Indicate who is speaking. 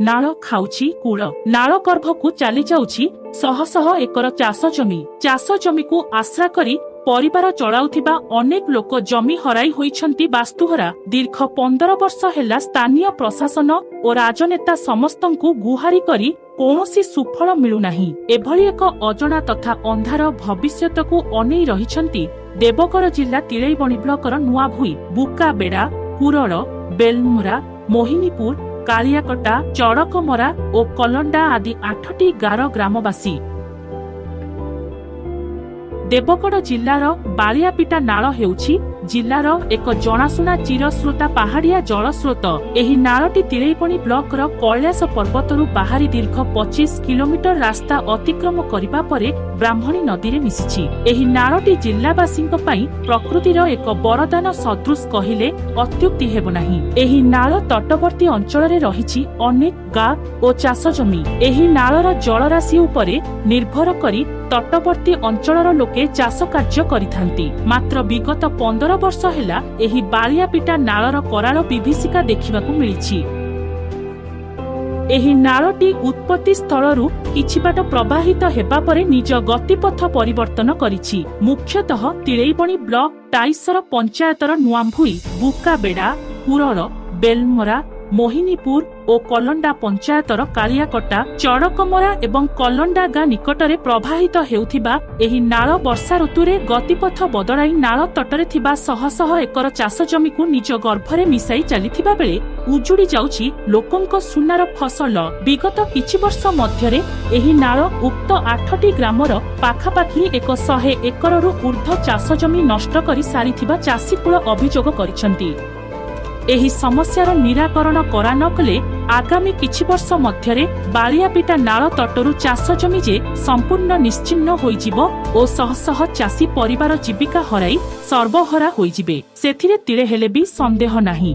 Speaker 1: नाळ खाउछि कूल नाळ गर्भकु चली जाउछि शह शह एकर चाष जमी को आश्रा करी परिवार चलाउथिबा अनेक लोक जमी हराई होइछन्ति बास्तुहरा। दीर्घ 15 वर्ष हेला स्थानीय प्रशासन और राजनेता समस्तंकु गुहारी करी कौनसी सुफल मिलुनाही। एभली एक अजणा तथा अंधार भविष्यतकु अनेई रहिछन्ति देवगढ़ जिला तिलैबणी ब्लॉकर नुआभुई, बुकाबेड़ा, कुरल, बेलमुरा, मोहिनीपुर, कालियाकटा, चडकमरा और कलंडा आदि 8टी गार ग्रामवासी। देवगढ़ जिलार बालियापिटा नाळ हेउछि जिलार एक जनाशुना चिरश्रोता पहाड़िया जलस्रोत। एही नाळटी तिलैबणी ब्लॉकर कैलाश पर्वतरु बाहरी दीर्घ 25 किलोमीटर रास्ता अतिक्रम करिबा परे ब्राह्मणी नदी रे मिसिछि। एही नाळटी जिल्लावासींक पई प्रकृतिर एक वरदान सदृश कहिले अत्युक्ति हेबो नाही। एही नाळ तटवर्ती अंचल रे रहिछि अनेक गा ओ चाष जमी। एही नाळर जलराशि उपरे निर्भर करी तटवर्ती अंचलर लोके चाष कार्य करिथांती। मात्र विगत 15 वर्ष हेला एही बालियापिटा नाळर कराल विभीषिका देखिबाकू मिलिछि। एही नाळटी उत्पत्ति स्थलरू किछि बाट प्रवाहित हेबा परे निज गतिपथ परिवर्तन करिछि। मुख्यतः तिलैबणी ब्लॉक टाइसर पंचायतर नुआम्भुई, बुकाबेड़ा, कुरल, बेलमरा, मोहिनीपुर और कलंडा पंचायतर कालियाकटा, चडकमरा एवं कलंडा गाँ निकटरे प्रवाहित हेउथिबा एही नाळ वर्षा ऋतुरे गतिपथ बदलाई नाळ तटरे थिबा शह शह एकर चाष जमी को निज गर्भरे मिसाई चलिथिबा बेले उजुड़ी जाउछि लोकंक सुनार फसल। विगत किछि वर्ष मध्यरे एही नाळ उक्त 8टी ग्रामर पाखापाखि 100 एकररु ऊर्ध्व चाष जमी नष्ट करी सारिथिबा चाषीकूल अभियोग करिसंती। एही समस्यार निराकरण करा न कले आगामी किछि वर्ष मध्यरे बालियापिटा नाळ तटरू चाष जमी जे संपूर्ण निश्चिन्न होइजिबो ओ शह शह चाषी परिवार जीविका हराई सर्वहरा होइजिबे सेथिरे तिळे हेले भी संदेह नाही।